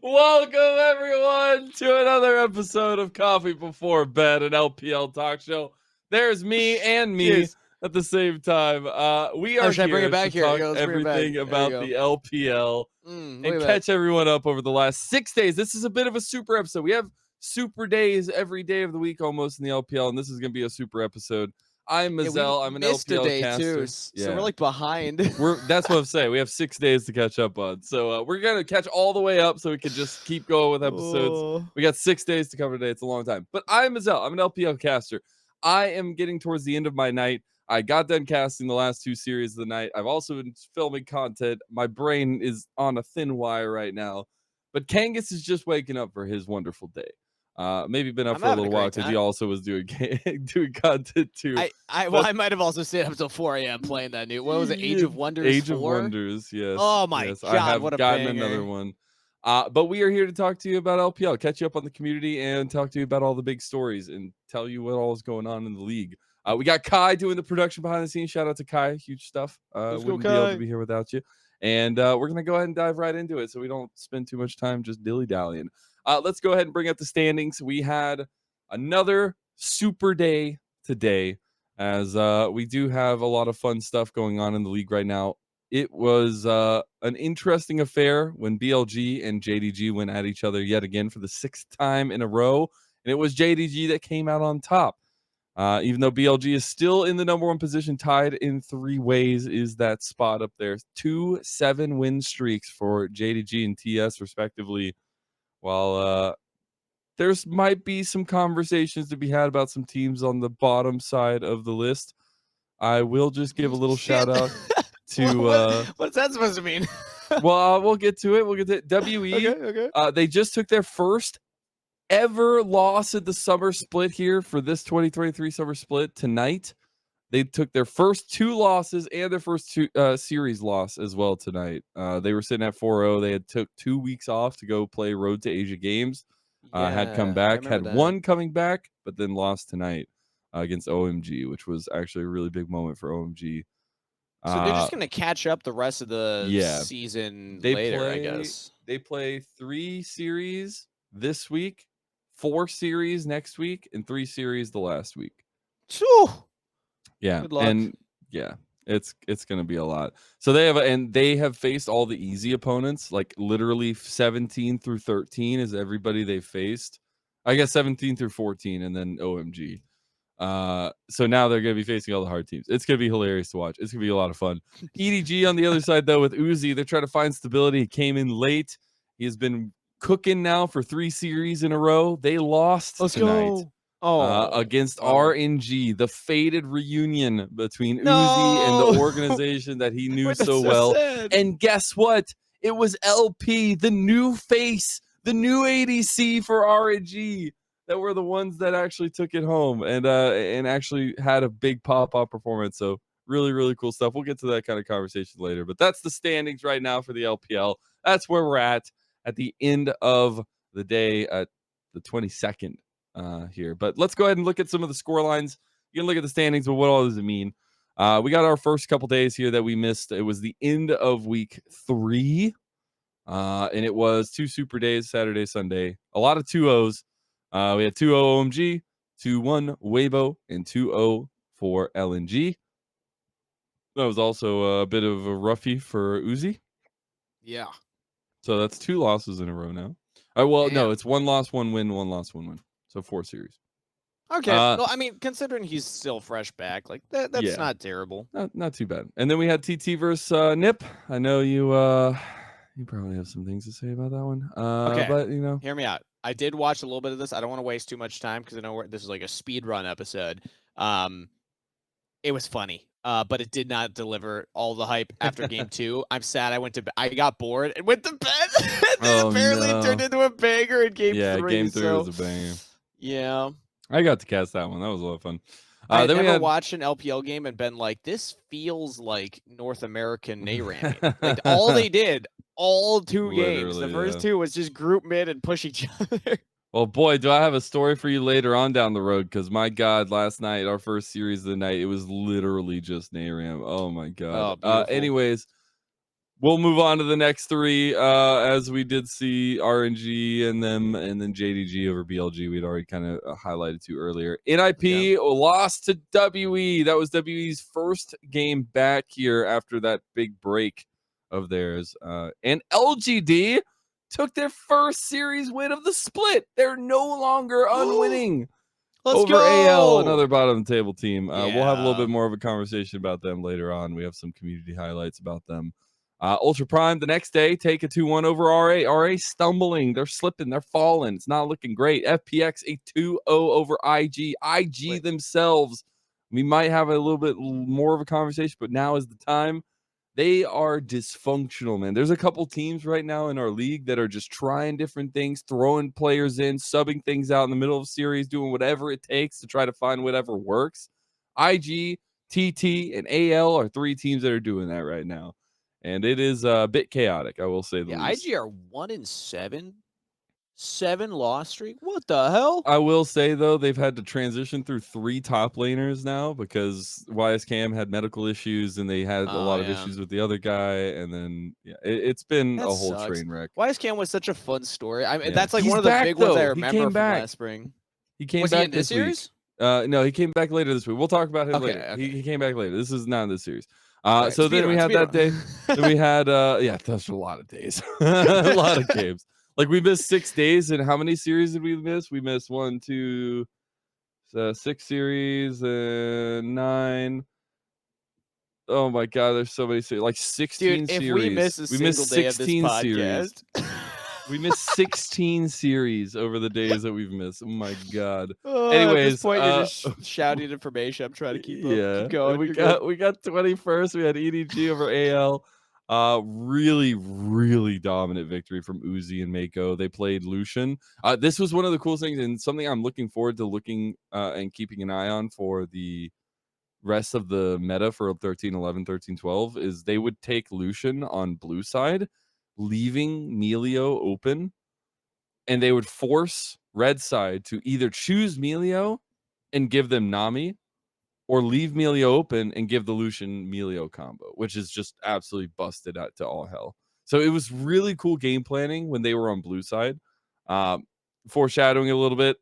Welcome, everyone, to another episode of Coffee Before Bed, an LPL talk show. There's me and me Cheers. at the same time. We are Should I bring here it back? to Here, talk let's bring it back. everything There you about go. the LPL Look and at that. catch everyone up over the last 6 days. This is a bit of a super episode. We have super days every day of the week almost in the LPL, and this is going to be a super episode. I'm Yeah, we Mazel. I'm an missed a LPL day caster. too, so we're like behind. That's what I'm saying. We have 6 days to catch up on. So we're going to catch all the way up so we can just keep going with episodes. Oh. We got 6 days to cover today. It's a long time. But I'm Mazel. I'm an LPL caster. I am getting towards the end of my night. I got done casting the last 2 series of the night. I've also been filming content. My brain is on a thin wire right now. But Kangas is just waking up for his wonderful day. Maybe been up I'm for a having a little while great because he time. also was doing doing content too. I might have also stayed up until 4 a.m. playing that new. What was it? Age of Wonders. Age 4? of Wonders, yes. Oh my yes. god! I have what a gotten banger. another one. But we are here to talk to you about LPL, catch you up on the community, and talk to you about all the big stories and tell you what all is going on in the league. We got Kai doing the production behind the scenes. Shout out to Kai, huge stuff. Let's go, Wouldn't be able to Kai. be here without you. And we're gonna go ahead and dive right into it, so we don't spend too much time just dilly dallying. Let's go ahead and bring up the standings. We had another super day today, as we do have a lot of fun stuff going on in the league right now. It was an interesting affair when BLG and JDG went at each other yet again for the 6th time in a row, and it was JDG that came out on top. Even though BLG is still in the number 1 position, tied in 3 ways, is that spot up there. 2 7-win streaks for JDG and TS, respectively. While there's might be some conversations to be had about some teams on the bottom side of the list, I will just give a little shout out to what's that supposed to mean? we'll get to it. We'll get to it. WE. Okay. They just took their first ever loss at the summer split here for this 2023 summer split tonight. They took their first 2 losses and their first 2 series loss as well tonight. They were sitting at 4-0. They had took 2 weeks off to go play Road to Asia games. Had come back, had one coming back, but then lost tonight against OMG, which was actually a really big moment for OMG. So they're just gonna catch up the rest of the season later, I guess. They play 3 series this week, 4 series next week, and 3 series the last week. Phew. Yeah, Good luck. and yeah, it's gonna be a lot. So they have faced all the easy opponents, like literally 17 through 13 is everybody they faced. I guess 17 through 14, and then OMG. So now they're gonna be facing all the hard teams. It's gonna be hilarious to watch. It's gonna be a lot of fun. EDG on the other side though with Uzi, they're trying to find stability. He came in late. He has been cooking now for 3 series in a row. They lost tonight. Against RNG, the faded reunion between Uzi and the organization that he knew so well. Sad. And guess what? It was LP, the new face, the new ADC for RNG, that were the ones that actually took it home and actually had a big pop-up performance. So really, really cool stuff. We'll get to that kind of conversation later. But that's the standings right now for the LPL. That's where we're at the end of the day at the 22nd. Here, but let's go ahead and look at some of the score lines. You can look at the standings, but what all does it mean? We got our first couple days here that we missed. It was the end of week 3, and it was 2 super days, Saturday, Sunday. A lot of 2-0s. We had 2-0 OMG, 2-1 Weibo, and 2-0 for LNG. That was also a bit of a roughie for Uzi. Yeah. So that's 2 losses in a row now. Well, Damn. no, it's 1 loss, 1 win, 1 loss, 1 win. So 4 series. Okay. Well, I mean, considering he's still fresh back, like that's not terrible. Not too bad. And then we had TT versus Nip. I know you probably have some things to say about that one. Okay. But hear me out. I did watch a little bit of this. I don't want to waste too much time because I know this is like a speed run episode. It was funny. But it did not deliver all the hype after game 2. I'm sad. I got bored and went to bed. And apparently it turned into a banger in game 3. Yeah, game 3 was a banger. Yeah. I got to cast that one. That was a lot of fun. I never watched an LPL game and been like, this feels like North American NARAM. Like all they did, all 2 games. The first 2 was just group mid and push each other. Well, boy, do I have a story for you later on down the road, because my God, last night, our first series of the night, it was literally just NARAM. Oh my God. Oh, anyways, we'll move on to the next three. As we did see RNG and then JDG over BLG. We'd already kind of highlighted to earlier. NIP lost to WE. That was WE's first game back here after that big break of theirs. And LGD took their first series win of the split. They're no longer unwinning. Let's over go! AL, another bottom table team. We'll have a little Yeah. bit more of a conversation about them later on. We have some community highlights about them. Ultra Prime the next day take a 2-1 over RA. RA stumbling, they're slipping, they're falling. It's not looking great. FPX a 2-0 over IG. IG themselves, we might have a little bit more of a conversation, but now is the time. They are dysfunctional, man. There's a couple teams right now in our league that are just trying different things, throwing players in, subbing things out in the middle of series, doing whatever it takes to try to find whatever works. IG, TT, and AL are three teams that are doing that right now. And it is a bit chaotic, I will say the least. IG are 1-7, 7 loss streak. What the hell? I will say though, they've had to transition through 3 top laners now because YSCam had medical issues and they had a lot of issues with the other guy, and then it's been That a whole sucks. train wreck. YSCam was such a fun story. I mean, Yeah. that's like He's one of the back, big ones I though. He remember came from back. last spring. He came Was back he in this this week. series? No, he came back later this week. We'll talk about him Okay, later. okay. He came back later. This is not in this series. Right, so then we had that day. Then we had that's a lot of days. A lot of games. Like we missed 6 days, and how many series did we miss? We missed 1, 2, 6 series and 9. Oh my god, there's so many series. Like 16 Dude, if series. we miss a single day of this podcast. We missed 16 series over the days that we've missed. Oh my god. At Anyways, this point, you're just shouting information. I'm trying to keep up. yeah, Keep going. we got 21st. We had EDG over AL. Really dominant victory from Uzi and Mako. They played Lucian. This was one of the coolest things and something I'm looking forward to looking and keeping an eye on for the rest of the meta for 13, 11, 13, 12 is they would take Lucian on blue side, leaving Melio open, and they would force red side to either choose Melio and give them Nami, or leave Melio open and give the Lucian Melio combo, which is just absolutely busted out to all hell. So it was really cool game planning when they were on blue side. Foreshadowing a little bit,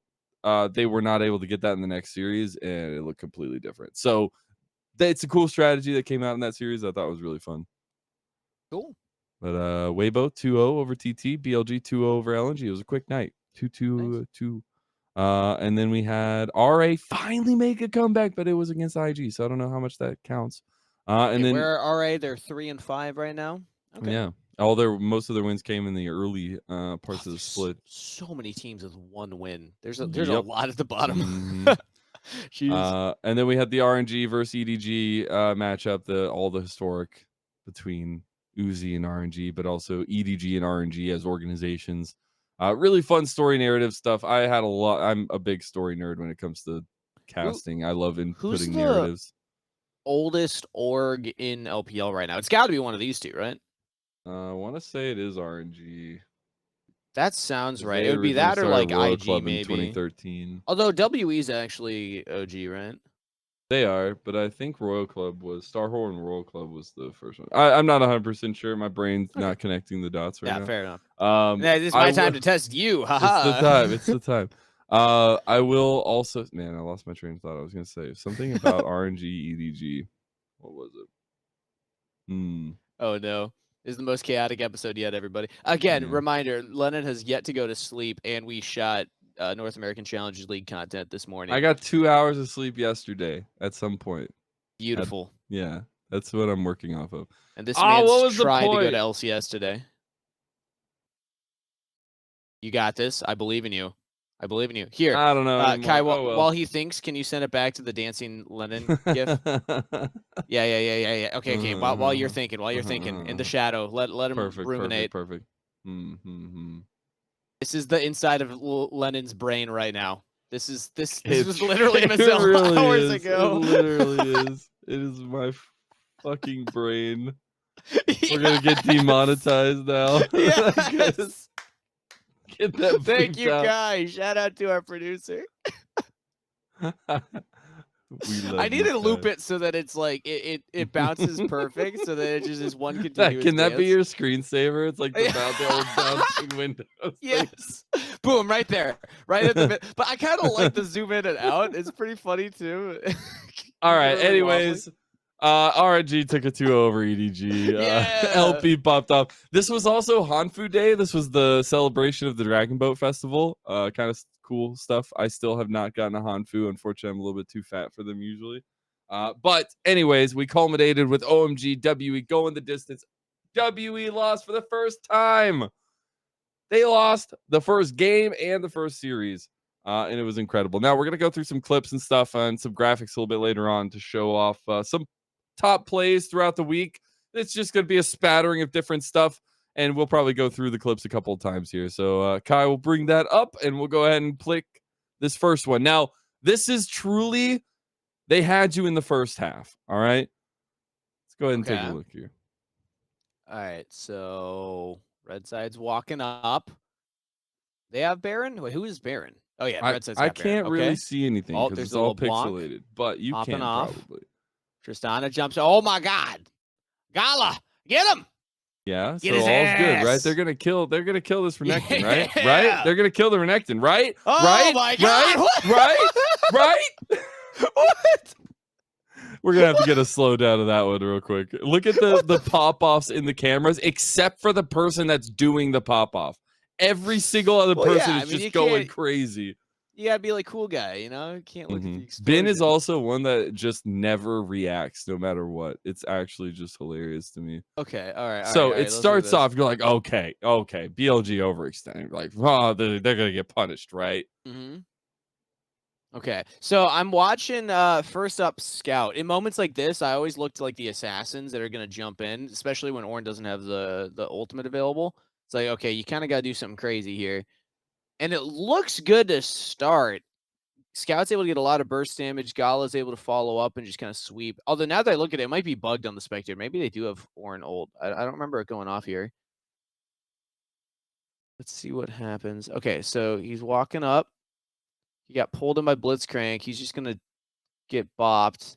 they were not able to get that in the next series, and it looked completely different. So it's a cool strategy that came out in that series. I thought was really fun. Cool. But Weibo 2-0 over TT, BLG 2-0 over LNG. It was a quick night. 2-2-2. Nice. And then we had RA finally make a comeback, but it was against IG, so I don't know how much that counts. And then where are RA? They're 3-5 right now. Okay. Yeah, most of their wins came in the early parts of the split. So many teams with 1 win. There's a lot at the bottom. Jeez. And then we had the RNG versus EDG matchup, all the historic between Uzi and RNG, but also EDG and RNG as organizations. Really fun story narrative stuff. I had a lot. I'm a big story nerd when it comes to casting. I love inputting narratives. Oldest org in LPL right now? It's got to be one of these two, right? I want to say it is RNG. That sounds right. It would be that or like Royal IG Club maybe. In 2013. Although WE's actually OG, right? They are, but I think Royal Club was Starhorn. Royal Club was the first one. I'm not 100% sure. My brain's not connecting the dots right now. Yeah, fair enough. It's my time to test you. It's the time. I will also. Man, I lost my train of thought. I was gonna say something about RNG EDG. What was it? Oh no. This is the most chaotic episode yet, everybody. Again, reminder, Lennon has yet to go to sleep, and we shot North American Challengers League content this morning. I got 2 hours of sleep yesterday at some point. Beautiful. Yeah, that's what I'm working off of. And this man's trying to go to LCS today. You got this. I believe in you. I believe in you. Here. I don't know. Kai, while he thinks, can you send it back to the dancing Lennon gif? Yeah. Okay. While you're thinking, in the shadow, let him ruminate. Perfect. This is the inside of Lennon's brain right now. This was literally Mazel really hours ago. It literally is. It is my fucking brain. We're gonna get demonetized now. Yes. Get that. Thank you, Kai. Shout out to our producer. We love I need you, to loop Kai. it so that it's like it bounces perfect, so that it just is one That continuous can that be dance. your screensaver? It's like the old bouncing Windows thing. Yes. Boom, right there. Right at the bit. But I kind of like the zoom in and out. It's pretty funny too. All You get right. really wobbly. Anyways, RNG took a 2 over EDG. Yeah. LP popped off. This was also Hanfu Day. This was the celebration of the Dragon Boat Festival. Kind of cool stuff. I still have not gotten a Hanfu. Unfortunately, I'm a little bit too fat for them usually. But anyways, we culminated with OMG WE going the distance. WE lost for the first time. They lost the first game and the first series, and it was incredible. Now we're gonna go through some clips and stuff and some graphics a little bit later on to show off some top plays throughout the week. It's just gonna be a spattering of different stuff, and we'll probably go through the clips a couple of times here. So Kai will bring that up, and we'll go ahead and click this first one. Now this is truly they had you in the first half. All right, let's go ahead and take a Okay. look here. All right. So red side's walking up. They have Baron? Wait, who is Baron? Oh yeah, red side's I got Baron. can't really Okay. see anything Oh, because there's it's a all LeBlanc pixelated, but you popping can off. probably. Tristana jumps. Oh my god. Gala, get him. Yeah, Get so his all's good, right? ass. They're gonna kill this Renekton, right? Right? Yeah. They're gonna kill the Renekton, right? Oh Right? my Right? god. What? Right? Right? What? We're gonna have to get a slow down of that one real quick. Look at the pop-offs in the cameras, except for the person that's doing the pop-off. Every single other Well, person yeah, is I mean, just you going can't. crazy. You gotta be like cool guy, you know. You can't look at the Ben is explosion. also one that just never reacts no matter what. It's actually just hilarious to me. Okay, all right, all right, So all right. it Let's look at starts this. off, you're like, okay, BLG overextending. Like, oh, they're gonna get punished, right? Mm-hmm. Okay, so I'm watching first up Scout. In moments like this, I always look to like the assassins that are gonna jump in, especially when Ornn doesn't have the ultimate available. It's like, okay, you kind of gotta do something crazy here. And it looks good to start. Scout's able to get a lot of burst damage. Gala's able to follow up and just kind of sweep. Although now that I look at it, it might be bugged on the Spectator. Maybe they do have Ornn ult. I don't remember it going off here. Let's see what happens. Okay, so he's walking up. He got pulled in by Blitzcrank. He's just going to get bopped.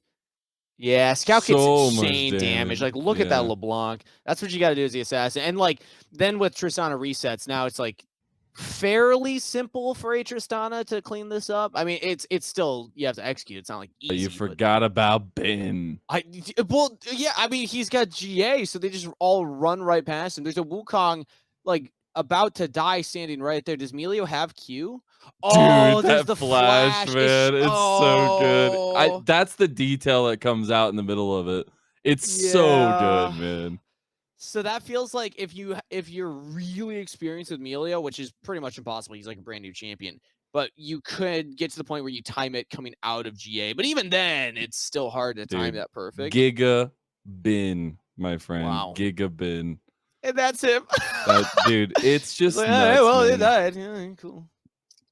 Yeah, Scout gets So much insane damage. Like, look at that Yeah. LeBlanc. That's what you got to do as the assassin. And, like, then with Tristana resets, now it's, like, fairly simple for a Tristana to clean this up. I mean, it's still, you have to execute. It's not, like, easy. You forgot about Ben. Well, yeah, I mean, he's got GA, so they just all run right past him. There's a Wukong, like, about to die standing right there. Does Melio have Q? Oh, Dude, there's that the flash, man. It's so good. That's the detail that comes out in the middle of it. It's so good, man. So that feels like if you're really experienced with Melio, which is pretty much impossible, he's like a brand new champion, but you could get to the point where you time it coming out of GA. But even then, it's still hard to time that perfect. Giga Bin, my friend. Wow. Giga Bin. And that's him. Dude, it's just like, nuts, well, man. they died. Yeah, cool.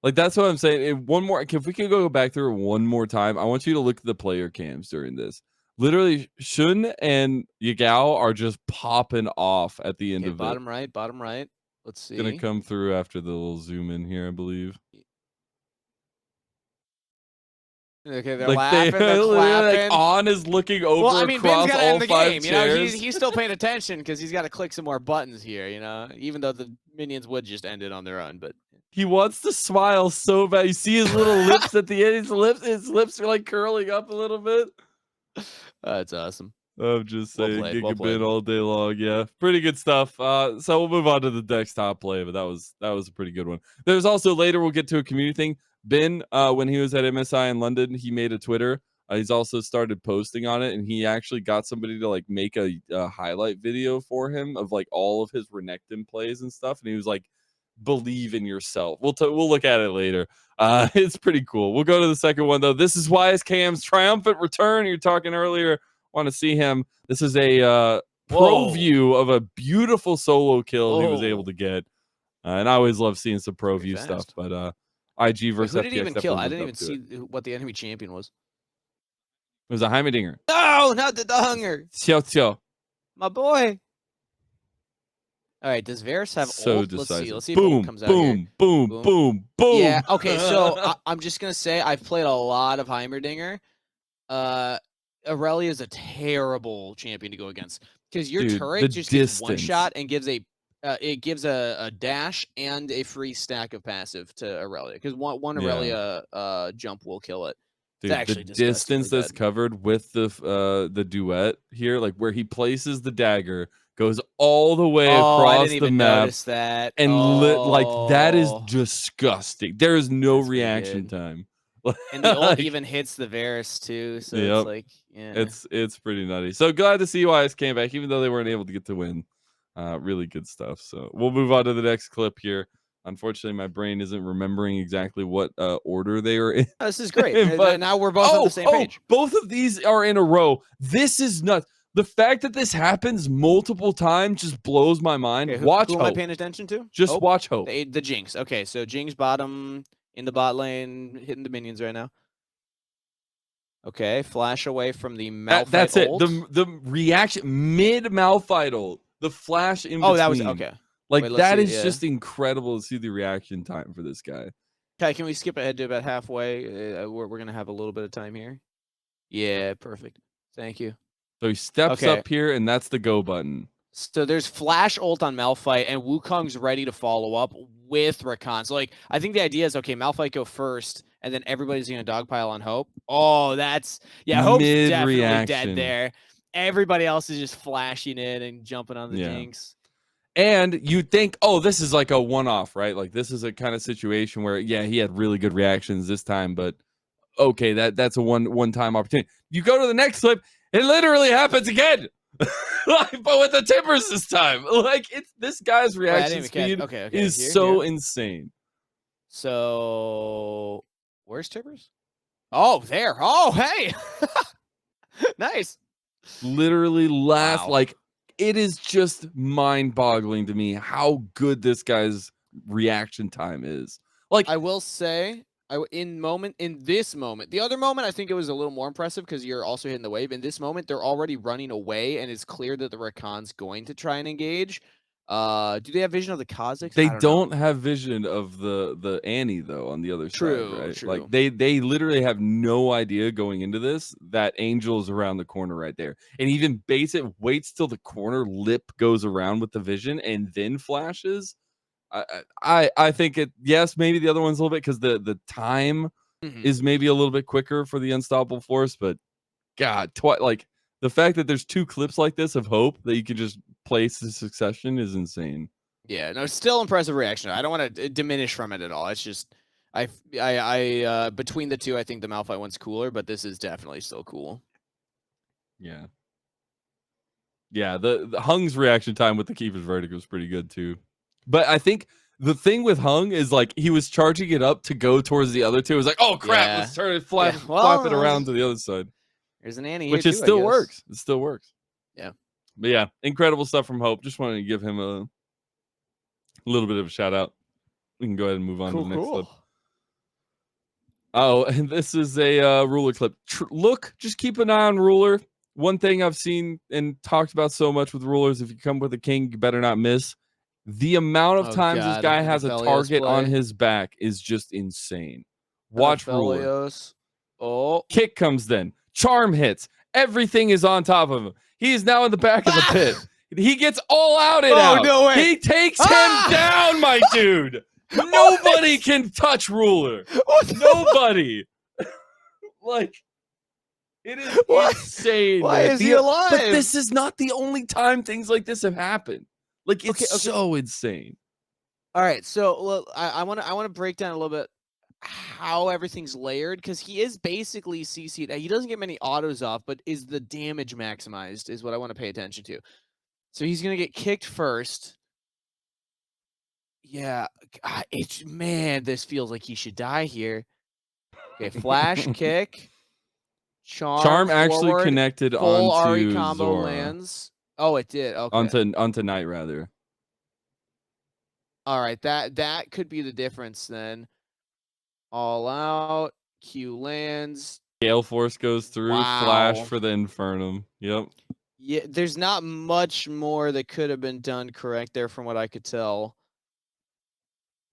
Like, that's what I'm saying. One more, if we can go back through it one more time, I want you to look at the player cams during this. Literally, Shun and Yagao are just popping off at the end of bottom right, bottom right. Let's see. Gonna come through after the little zoom in here, I believe. Okay, they're Like laughing, they're clapping. Like On is looking over well, I mean, across Ben's gotta all end the 5 game. chairs. You know, he's still paying attention because he's got to click some more buttons here. You know, even though the minions would just end it on their own, but he wants to smile so bad. You see his little lips at the end. His lips are like curling up a little bit. That's awesome. I'm just saying, well Giga played. Bin all day long. Yeah, pretty good stuff. So we'll move on to the desktop play, but that was a pretty good one. There's also later we'll get to a community thing. Ben, when he was at MSI in London, he made a Twitter. He's also started posting on it, and he actually got somebody to like make a highlight video for him of like all of his Renekton plays and stuff. And he was like, "Believe in yourself." We'll look at it later. It's pretty cool. We'll go to the second one though. This is YSKM's triumphant return. You're talking earlier. Want to see him? This is a pro view of a beautiful solo kill he was able to get, and I always love seeing some pro view stuff. But IG versus who did FTX he even kill? I lived didn't up even to see it. what the enemy champion was. It was a Heimerdinger. No, not the hunger. Xiao. My boy. All right, does Varus have So ult? decisive. Let's see if Boom, ult comes out here. boom. Yeah, okay, so I'm just going to say I've played a lot of Heimerdinger. Aurelia is a terrible champion to go against because your Dude, the turret just gets one distance. shot and gives a dash and a free stack of passive to Aurelia because one Yeah. Aurelia jump will kill it. It's Dude, the actually disgustingly distance that's bad. covered with the duet here, like where he places the dagger, goes all the way Oh, I across didn't the even map, notice that. and like that is Oh, disgusting. There is no that's pretty reaction good. time. And the ult Like, even hits the Varus too, so it's yep, like, yeah. it's pretty nutty. So glad to see YS came back, even though they weren't able to get the win. Really good stuff. So we'll move on to the next clip here. Unfortunately, my brain isn't remembering exactly what order they are in. Oh, this is great. But Now we're both on the same page. both of these are in a row. This is nuts. The fact that this happens multiple times just blows my mind. Okay, Watch who am I Hope. paying attention to? Just Hope? watch Hope. The Jinx. Okay, so Jinx bottom in the bot lane, hitting the minions right now. Okay, flash away from the Malphite That's it. ult. The reaction mid Malphite ult, the flash in Oh, that was between. okay. Like Wait, let's that see. is Yeah. just incredible to see the reaction time for this guy. Okay, can we skip ahead to about halfway? We're gonna have a little bit of time here. Yeah, perfect. Thank you. So he steps Okay, up here, and that's the go button. so there's flash ult on Malphite, and Wukong's ready to follow up with Rakan. So like, I think the idea is okay, Malphite go first, and then everybody's gonna dogpile on Hope. Oh, Hope's Mid definitely dead reaction. there. Everybody else is just flashing in and jumping on the Yeah. Jinx. And you think, oh, this is like a one-off, right? Like this is a kind of situation where, yeah, he had really good reactions this time, but okay, that's a one-time opportunity. You go to the next clip, it literally happens again, but with the timbers this time. Like it's this guy's Wait, I didn't reaction even catch. speed Okay, is here, so here. insane. So where's Tibbers? Oh, there. Oh, hey. Nice. Literally last, Wow. like it is just mind-boggling to me how good this guy's reaction time is. Like I will say, in this moment, the other moment, I think it was a little more impressive because you're also hitting the wave. In this moment, they're already running away, and it's clear that the Rakan's going to try and engage. Do they have vision of the Kazakhs? they I don't know. don't have vision of the Annie though on the other side, True, right? Like true. they literally have no idea going into this that Angel's around the corner right there. And even base it waits till the corner lip goes around with the vision and then flashes. I think it yes, maybe the other one's a little bit because the time Mhm. is maybe a little bit quicker for the unstoppable force, but God, like the fact that there's two clips like this of Hope that you can just place in succession is insane. Yeah, no, still impressive reaction. I don't want to diminish from it at all. It's just, between the two, I think the Malphite one's cooler, but this is definitely still cool. Yeah. Yeah, the Hung's reaction time with the keeper's verdict was pretty good too. But I think the thing with Hung is like he was charging it up to go towards the other two. It was like, oh crap, Yeah. let's turn it Yeah. flap it Well, around to the other side. there's an Annie here Which it too, I still guess. works. It still works. Yeah. But yeah, incredible stuff from Hope. Just wanted to give him a little bit of a shout out. We can go ahead and move on to Cool, the next clip. cool. Oh, and this is a ruler clip. Look, just keep an eye on ruler. One thing I've seen and talked about so much with rulers, if you come with a king, you better not miss. The amount of Oh times this God, guy has a Aphelios target on play. his back is just insane. Watch ruler. Aphelios. Oh. Kick comes then. Charm hits. Everything is on top of him. He is now in the back of the pit. He gets all out and Oh, out. no way. He takes Ah! him down, my dude. Nobody can touch ruler. Nobody. Like, it is insane. Why man. is he alive? But this is not the only time things like this have happened. Like, it's Okay. so insane. All right, so I want to break down a little bit how everything's layered because he is basically CC'd. He doesn't get many autos off, but is the damage maximized is what I want to pay attention to. So he's gonna get kicked first. Yeah, man, this feels like he should die here. Okay, flash kick, charm Actually forward, connected full Ari onto combo Zora. lands. Oh, it did. Okay. Onto Knight, rather. All right, that could be the difference then. All out, Q lands. Gale Force goes through, flash Wow. for the Infernum. Yep. Yeah, there's not much more that could have been done correct there from what I could tell.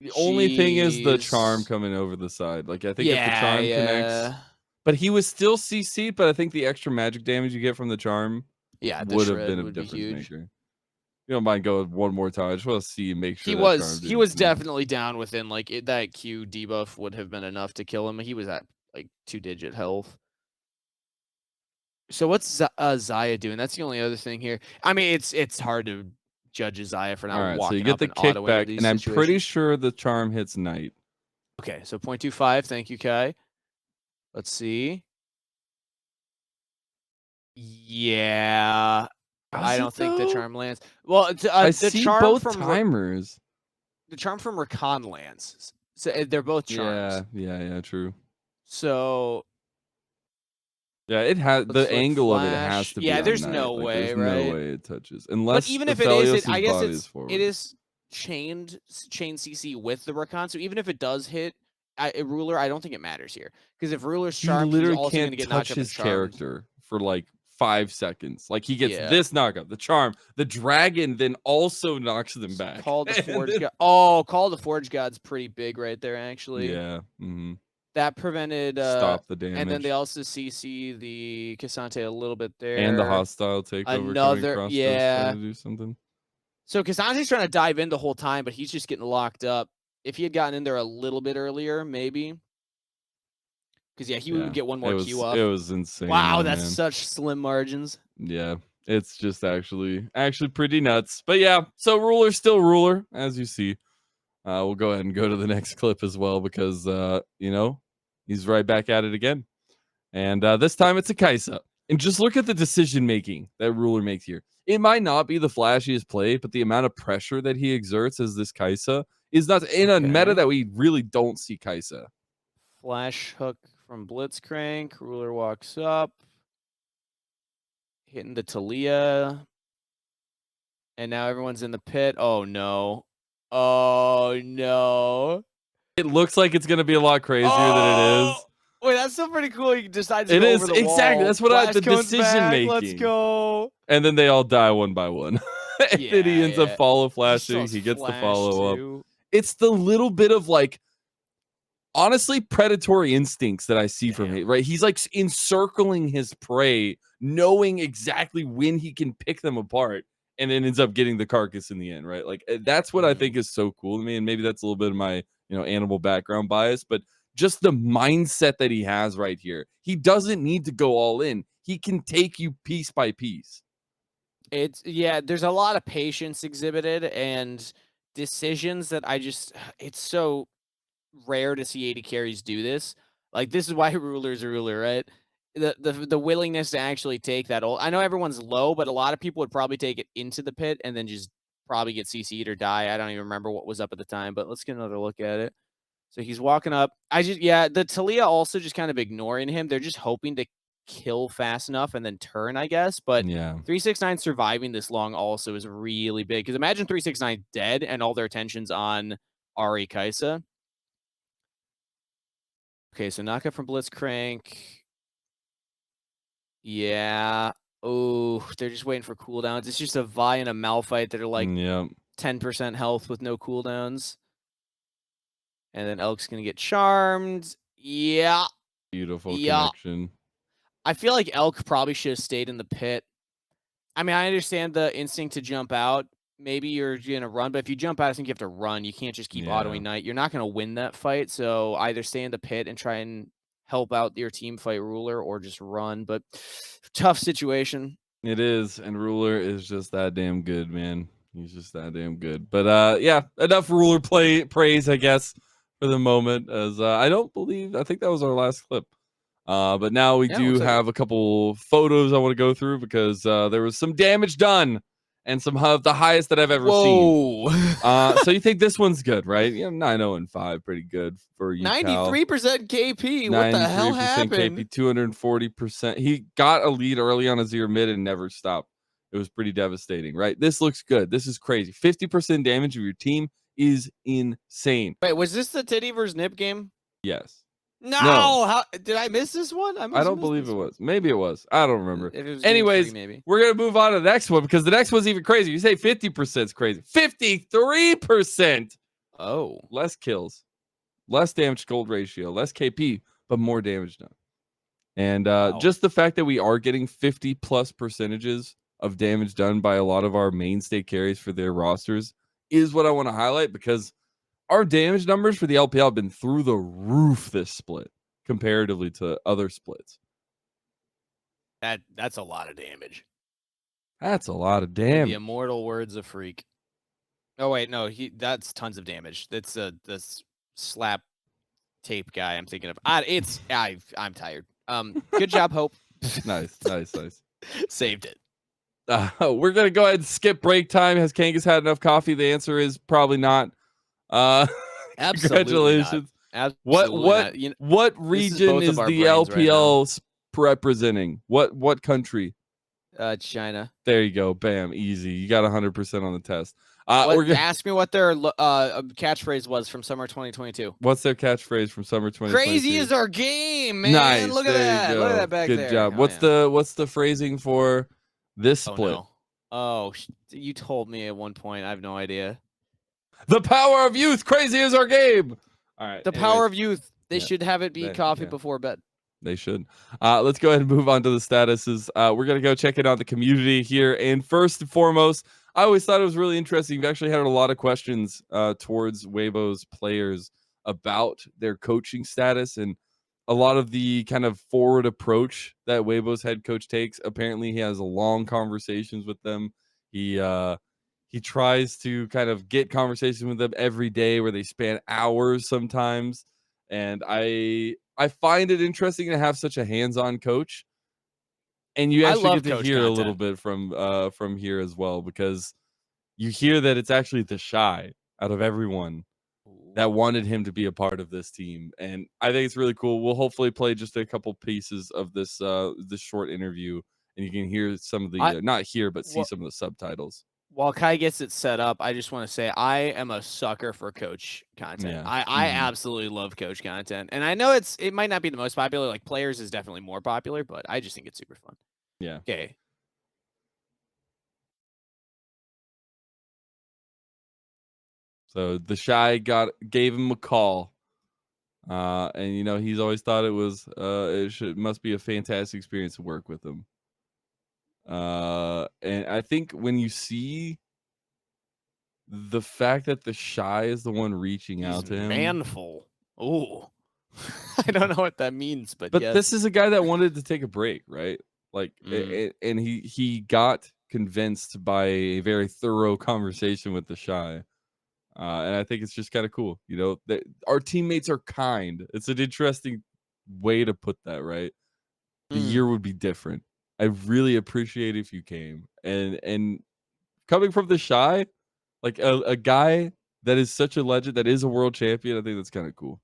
The only thing is the charm Jeez. coming over the side. Like, I think if the Yeah, charm connects, yeah. But he was still CC'd, but I think the extra magic damage you get from the charm Yeah, the would have shred been a would be difference huge. maker. You don't mind going one more time. I just want to see, make sure He that charm was didn't connect. definitely down within like that Q debuff would have been enough to kill him. He was at like 2-digit health. So what's Zaya doing? That's the only other thing here. I mean, it's hard to judge Zaya for All not right, so you walking get up the and auto into kickback, these and I'm pretty situations. sure the charm hits Knight. Okay, so 0.25. Thank you, Kai. Let's see. Yeah, I Does don't it think the though? charm lands. Well, I the see charm both from timers. the charm from Rakan lands. So they're both charms. Yeah, true. So Yeah, it has the looks like angle of it has flash. to be Yeah, on there's Knight. no Like, way, there's no right? way it touches But unless even if it is, Aphelios's I guess body is it forward. is chain CC with the Rakan. So even if it does hit Ruler, I don't think it matters here because if Ruler's He charmed, he's literally also going can't to get knocked touch up and his charmed. character for like 5 seconds. Like, he gets Yeah. this knockup, the charm, the dragon then also knocks them back. Call the And Forge then- God. Oh, Call the Forge God's pretty big right there, actually. yeah. Mhm. That prevented Stop the and then they damage. also CC the Cassante a little bit there. And the hostile takeover coming Another, across us trying yeah. to do something. So Cassante's trying to dive in the whole time, but he's just getting locked up. If he had gotten in there a little bit earlier, maybe. Because yeah, he would get one more Q off. It was insane. Wow, though, that's man. such slim margins. Yeah, it's just actually pretty nuts. But yeah, so Ruler's still Ruler, as you see. We'll go ahead and go to the next clip as well because he's right back at it again. And this time it's a Kaisa. And just look at the decision making that Ruler makes here. It might not be the flashiest play, but the amount of pressure that he exerts as this Kaisa is not in a meta that we really don't see Kaisa. Flash hook from Blitzcrank. Ruler walks up. Hitting the Talia. And now everyone's in the pit. Oh, no. Oh, no. It looks like it's going to be a lot crazier than it is. Wait, that's still pretty cool. He decides to It go is over the exactly. wall. That's what the comes decision back. making. Let's go. And then they all die one by one. And then he ends up follow flashing. He gets the follow up. It's the little bit of like, honestly, predatory instincts that I see from him, right? He's like encircling his prey, knowing exactly when he can pick them apart, and then ends up getting the carcass in the end, right? Like, that's what I think is so cool to me. And maybe that's a little bit of my, animal background bias, but just the mindset that he has right here. He doesn't need to go all in. He can take you piece by piece. There's a lot of patience exhibited and decisions that it's so rare to see 80 carries do this. Like, this is why Ruler's a ruler, right? The willingness to actually take that ult. I know everyone's low, but a lot of people would probably take it into the pit and then just probably get CC'd or die. I don't even remember what was up at the time, but let's get another look at it. So he's walking up. The Talia also just kind of ignoring him. They're just hoping to kill fast enough and then turn, I guess. But yeah, 369 surviving this long also is really big. Because imagine 369 dead and all their attention's on Ari Kaisa. Okay, so knockup from Blitzcrank. Yeah. Oh, they're just waiting for cooldowns. It's just a Vi and a Malphite that are like 10% health with no cooldowns. And then Elk's going to get charmed. Yeah. Beautiful connection. I feel like Elk probably should have stayed in the pit. I mean, I understand the instinct to jump out. Maybe you're going to run, but if you jump out, I think you have to run. You can't just keep autoing Knight. You're not going to win that fight, so either stay in the pit and try and help out your team fight Ruler or just run, but tough situation. It is, and Ruler is just that damn good, man. He's just that damn good. But yeah, enough Ruler praise, I guess, for the moment, as I think that was our last clip. But now we do have a couple photos I want to go through because there was some damage done and some of the highest that I've ever seen. So you think this one's good, right? 9-0-5, pretty good for you. 93% KP. What the hell happened? KP, 240%. He got a lead early on a 0 mid and never stopped. It was pretty devastating, right? This looks good. This is crazy. 50% damage of your team is insane. Wait, was this the Titty versus Nip game? Yes. No. How did I miss this one? I don't believe it was. Maybe it was. I don't remember. If it was Anyways, maybe. We're going to move on to the next one because the next one's even crazy. You say 50% is crazy. 53%. Oh. Less kills, less damage to gold ratio, less KP, but more damage done. And Wow. just the fact that we are getting 50+ percentages of damage done by a lot of our mainstay carries for their rosters is what I want to highlight, because our damage numbers for the LPL have been through the roof this split comparatively to other splits. That's a lot of damage. That's a lot of In damage. the immortal words of Freak. Oh wait, no, that's tons of damage. That's this slap tape guy I'm thinking of. I'm tired. Good job, Hope. Nice. Saved it. We're gonna go ahead and skip break time. Has Kangas had enough coffee? The answer is probably not. Absolutely not. Congratulations. Absolutely not. You know, What this is region both of is our the brains right now. LPL representing? What country? China. There you go. Bam. Easy. You got 100% on the test. Ask me what their catchphrase was from summer 2022. What's their catchphrase from summer 2022? Crazy is our game, man. Nice. Look at that. Look at that back Good there. job. What's the phrasing for this split? Oh, no. Oh, you told me at one point. I have no idea. The power of youth. Crazy is our game. All right. The power of youth. They should have it be coffee before bed. They should. Let's go ahead and move on to the statuses. We're going to go check it out the community here. And first and foremost, I always thought it was really interesting. We've actually had a lot of questions towards Weibo's players about their coaching status and a lot of the kind of forward approach that Weibo's head coach takes. Apparently, he has long conversations with them. He tries to kind of get conversations with them every day where they span hours sometimes. And I find it interesting to have such a hands-on coach, and you actually get to hear a little bit from here as well, because you hear that it's actually the Shy out of everyone that wanted him to be a part of this team, and I think it's really cool. We'll hopefully play just a couple pieces of this this short interview, and you can hear some of the not hear but see some of the subtitles. While Kai gets it set up, I just want to say I am a sucker for coach content. Yeah. I absolutely love coach content. And I know it might not be the most popular, like players is definitely more popular, but I just think it's super fun. Yeah. Okay. So the Shy gave him a call. And you know, he's always thought it was must be a fantastic experience to work with him. And I think when you see the fact that the Shy is the one reaching out to him, manful. Oh, I don't know what that means, but yes. This is a guy that wanted to take a break, right? Like, and he got convinced by a very thorough conversation with the Shy. And I think it's just kind of cool, you know, that our teammates are kind. It's an interesting way to put that, right? The year would be different. I really appreciate if you came, and coming from the Shy, like a guy that is such a legend, that is a world champion. I think that's kind of cool.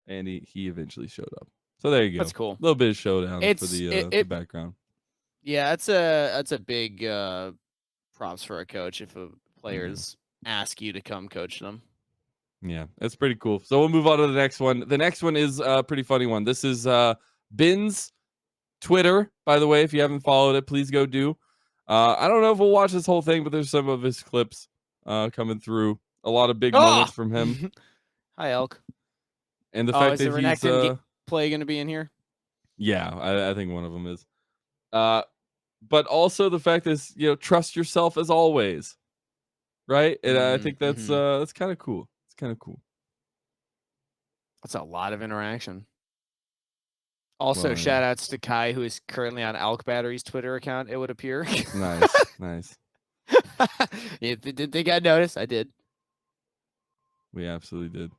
And he eventually showed up. So there you go. That's cool. A little bit of showdown for the background. Yeah, that's a big props for a coach if players ask you to come coach them. Yeah, that's pretty cool. So we'll move on to the next one. The next one is a pretty funny one. This is Bin's Twitter, by the way. If you haven't followed it, please go do. I don't know if we'll watch this whole thing, but there's some of his clips coming through. A lot of big moments from him. Hi, Elk. And the fact that he's play going to be in here? Yeah, I think one of them is. But also the fact is, you know, trust yourself as always, right? And I think that's kind of cool. It's kind of cool. That's a lot of interaction. Also, shout outs to Kai, who is currently on Elk Battery's Twitter account, it would appear. Nice. Did they got noticed? I did. We absolutely did.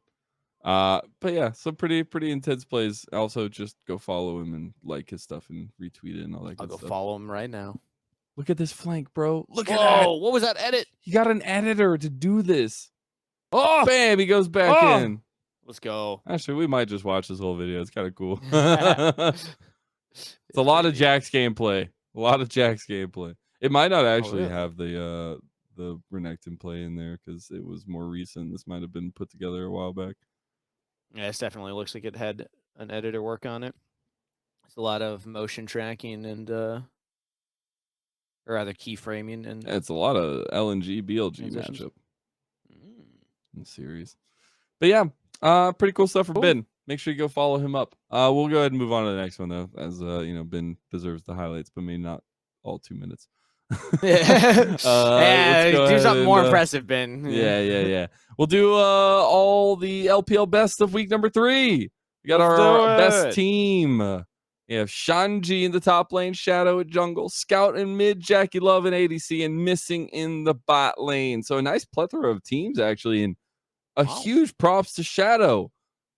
But yeah, some pretty intense plays. Also, just go follow him and like his stuff and retweet it and all that good stuff. I'll go follow him right now. Look at this flank, bro. Look at that. What was that edit? You got an editor to do this. Oh, bam, he goes back in. Let's go. Actually, we might just watch this whole video. It's kind of cool. It's a lot of Jack's gameplay. It might not actually have the Renekton play in there because it was more recent. This might have been put together a while back. Yeah, this definitely looks like it had an editor work on it. It's a lot of motion tracking and or rather keyframing, and it's a lot of LNG BLG matchup in the series. But yeah, pretty cool stuff for Ben. make sure you go follow him up. We'll go ahead and move on to the next one though, as Ben deserves the highlights, but maybe not all 2 minutes. Let's Yeah, go do ahead something and more impressive, Ben. yeah. We'll do all the LPL best of week number 3. We got Let's do our best it. team. We have Shanji in the top lane, Shadow at jungle, Scout in mid, Jackie Love in ADC, and Missing in the bot lane. So a nice plethora of teams actually, and a Wow. huge props to Shadow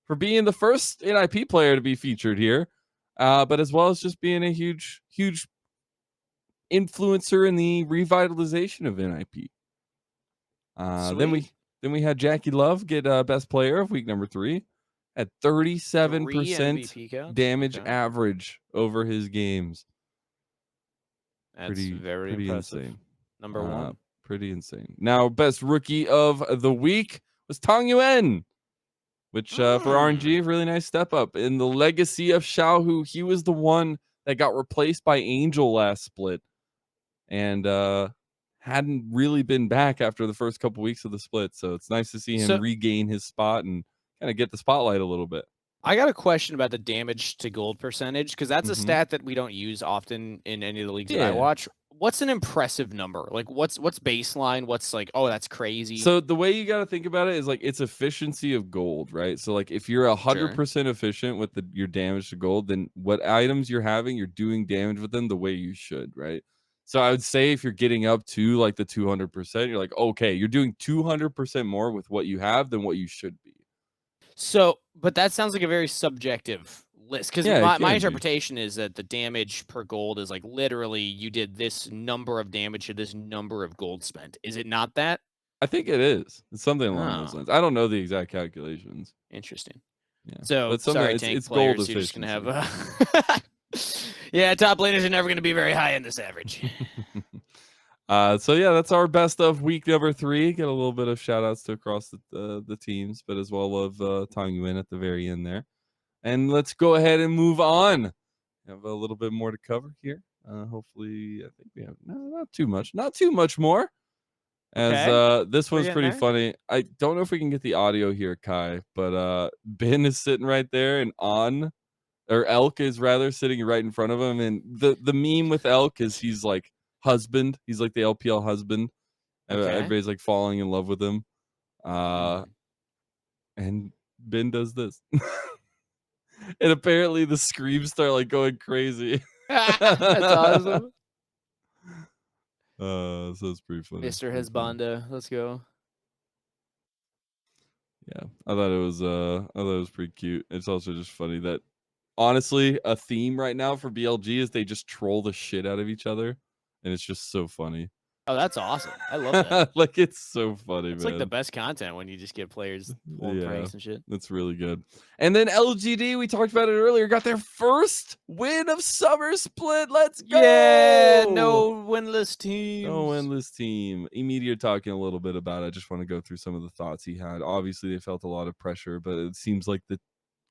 for being the first NIP player to be featured here, but as well as just being a huge influencer in the revitalization of NIP. Sweet. Then we had Jackie Love get best player of week number 3 at 3 37% MVP counts. damage Okay. average over his games. That's very Pretty impressive. insane. Number 1. Pretty insane. Now, best rookie of the week was Tong Yuen, which for RNG, really nice step up. In the legacy of Xiaohu, he was the one that got replaced by Angel last split, and hadn't really been back after the first couple weeks of the split. So it's nice to see him So regain his spot and kind of get the spotlight a little bit. I got a question about the damage to gold percentage, because that's a Mhm. stat that we don't use often in any of the leagues that I Yeah. watch. What's an impressive number? Like, what's baseline? What's like, oh, that's crazy. So the way you got to think about it is like it's efficiency of gold, right? So like if you're Sure. 100% efficient with your damage to gold, then what items you're having, you're doing damage with them the way you should, right? So I would say if you're getting up to like the 200%, you're like, okay, you're doing 200% more with what you have than what you should be. So, but that sounds like a very subjective list, because Yeah, it my can be. interpretation is that the damage per gold is like literally you did this number of damage to this number of gold spent. Is it not that? I think it is. It's something along those Oh, lines. I don't know the exact calculations. interesting. Yeah, So, but something sorry, tank it's gold players, you're just gonna efficiency. have yeah, top laners are never gonna be very high in this average. So yeah, that's our best of week number 3. Get a little bit of shout outs to across the teams, but as well of Tong Yuan at the very end there. And let's go ahead and move on. We have a little bit more to cover here. Hopefully, I think we have not too much more. As Okay, this we're one's getting pretty there. funny. I don't know if we can get the audio here, Kai, but Ben is sitting right there, and Elk is rather sitting right in front of him. And the meme with Elk is he's like husband. He's like the LPL husband. Okay. Everybody's like falling in love with him. Mm. And Ben does this. And apparently the screams start like going crazy. That's awesome. So it's pretty funny. Mr. Pretty funny. Hezbonda, let's go. Yeah. I thought it was pretty cute. It's also just funny that honestly, a theme right now for BLG is they just troll the shit out of each other. And it's just so funny. Oh, that's awesome. I love that. Like it's so funny, It's man. like the best content when you just get players pulling Yeah, pranks and shit. that's really good. And then LGD, we talked about it earlier, got their first win of summer split. Let's go! Yeah, no winless teams. No winless team. Immediate talking a little bit about it. I just want to go through some of the thoughts he had. Obviously, they felt a lot of pressure, but it seems like the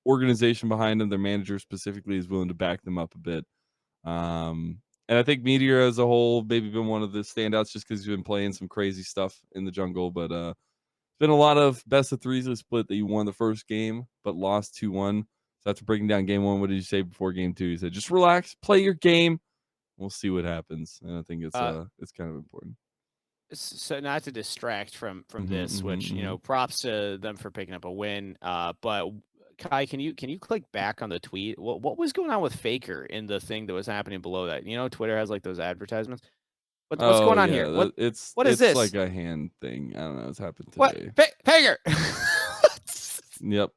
organization behind them, their manager specifically, is willing to back them up a bit. And I think Meteor as a whole maybe been one of the standouts just because he's been playing some crazy stuff in the jungle. But it's been a lot of best of threes of split that you won the first game but lost 2-1. So after breaking down game 1, what did you say before game 2? You said just relax, play your game. We'll see what happens. And I think it's kind of important. So not to distract from this, Mm-hmm, which props to them for picking up a win. But Kai, can you click back on the tweet? What was going on with Faker in the thing that was happening below that? Twitter has like those advertisements. What's going on here? What it's is this? like a hand thing. I don't know. It's happened What today. Faker? Yep.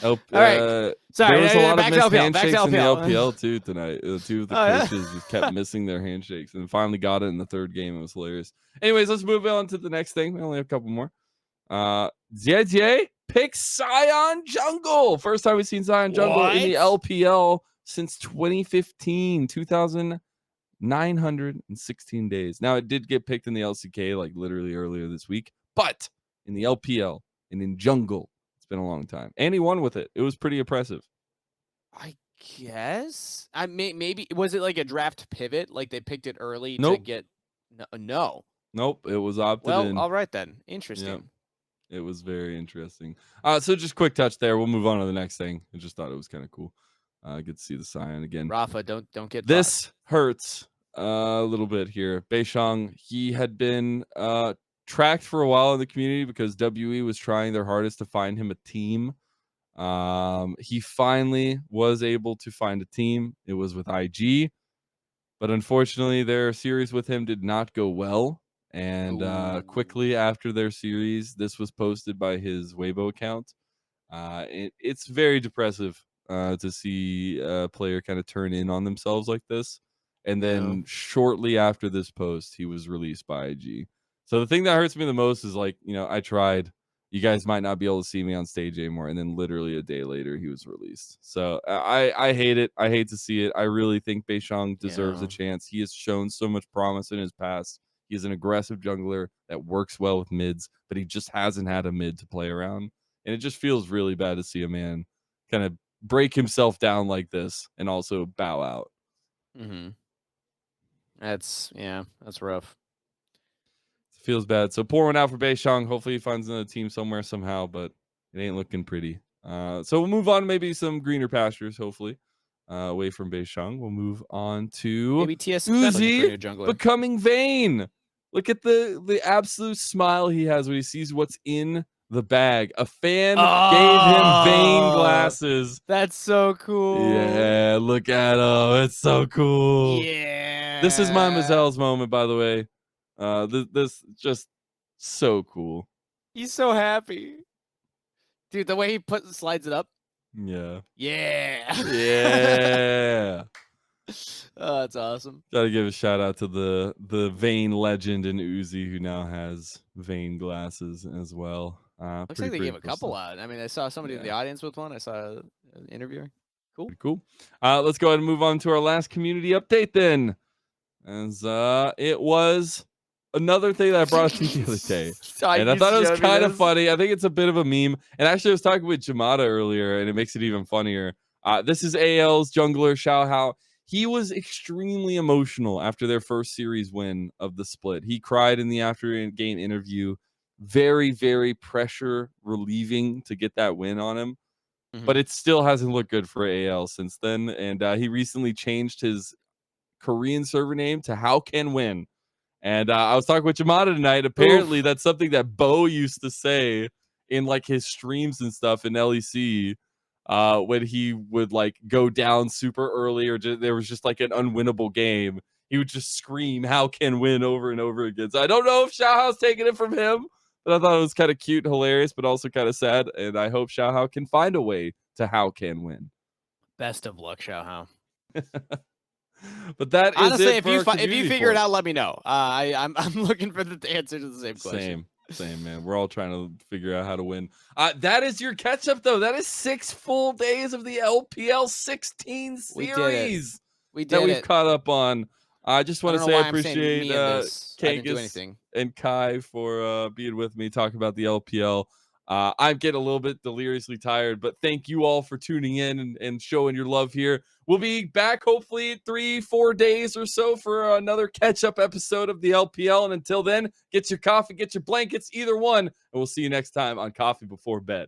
All right. Sorry. There was a lot of back to missed LPL. handshakes in the LPL. LPL too tonight. Two of the Oh, yeah? coaches just kept missing their handshakes and finally got it in the third game. It was hilarious. Anyways, let's move on to the next thing. We only have a couple more. JJ picks Scion Jungle. First time we've seen Scion Jungle in the LPL since 2015, 2,916 days. Now, it did get picked in the LCK like literally earlier this week, but in the LPL and in Jungle, it's been a long time. And he won with it. It was pretty impressive. I guess. Maybe was it like a draft pivot? Like they picked it early to Nope. get no. Nope. It was opted Well, in. all right then. Interesting. Yep. It was very interesting. So just quick touch there. We'll move on to the next thing. I just thought it was kind of cool. Good to see the Scion again. Rafa, don't get This fucked. hurts a little bit here. Beishang, he had been tracked for a while in the community because WE was trying their hardest to find him a team. He finally was able to find a team. It was with IG, but unfortunately, their series with him did not go well. And Ooh. quickly after their series, this was posted by his Weibo account. It's very depressive to see a player kind of turn in on themselves like this. And Yeah. then shortly after this post, he was released by IG. So the thing that hurts me the most is like, I tried. You guys might not be able to see me on stage anymore. And then literally a day later, he was released. So I hate it. I hate to see it. I really think Beishang deserves a Yeah. chance. He has shown so much promise in his past. He's an aggressive jungler that works well with mids, but he just hasn't had a mid to play around. And it just feels really bad to see a man kind of break himself down like this and also bow out. Mm-hmm. That's rough. It feels bad. So pour one out for Beishang. Hopefully he finds another team somewhere somehow, but it ain't looking pretty. So we'll move on to maybe some greener pastures, hopefully. Away from Beishang. We'll move on to Maybe TSM looking for a Uzi new jungler. becoming Vayne. Look at the absolute smile he has when he sees what's in the bag. A fan gave him Vayne glasses. That's so cool. Yeah, look at him. It's so cool. This is my Yeah. Mazel's moment, by the way. This just so cool. He's so happy. Dude, the way he slides it up. Yeah. Yeah. Yeah. Oh, that's awesome. Gotta give a shout out to the Vayne legend in Uzi who now has Vayne glasses as well. Looks like they Pretty gave a cool couple stuff. out. I mean, I saw somebody in the Yeah. audience with one. I saw an interviewer. Cool. Pretty cool. Let's go ahead and move on to our last community update then. As it was another thing that I brought up to you the other day. And I You thought it was showed me kind of this. funny. I think it's a bit of a meme. And actually, I was talking with Jamada earlier, and it makes it even funnier. This is AL's jungler, Xiao Hao. He was extremely emotional after their first series win of the split. He cried in the after game interview. Very, very pressure relieving to get that win on him. But it still hasn't looked good for AL since then. And he recently changed his Korean server name to How Can Win. And I was talking with Jamada tonight. Apparently, Oof. that's something that Bo used to say in like his streams and stuff in LEC when he would like go down super early or there was just like an unwinnable game. He would just scream "How Can Win" over and over again. So I don't know if Xiaohao's taking it from him, but I thought it was kind of cute, hilarious, but also kind of sad. And I hope Xiaohao can find a way to How Can Win. Best of luck, Xiaohao. But that is Honestly, it for our if you community figure it forums. out, let me know. I'm looking for the answer to the same question. Same, man. We're all trying to figure out how to win. That is your catch up, though. That is 6 full days of the LPL 16 We did it. series We that did we've it. caught up on. I just I want to don't know say I why I'm saying appreciate me in this. I didn't do Kangas anything. and Kai for being with me, talking about the LPL. I'm getting a little bit deliriously tired, but thank you all for tuning in and showing your love here. We'll be back hopefully 3-4 days or so for another catch-up episode of the LPL. And until then, get your coffee, get your blankets, either one. And we'll see you next time on Coffee Before Bed.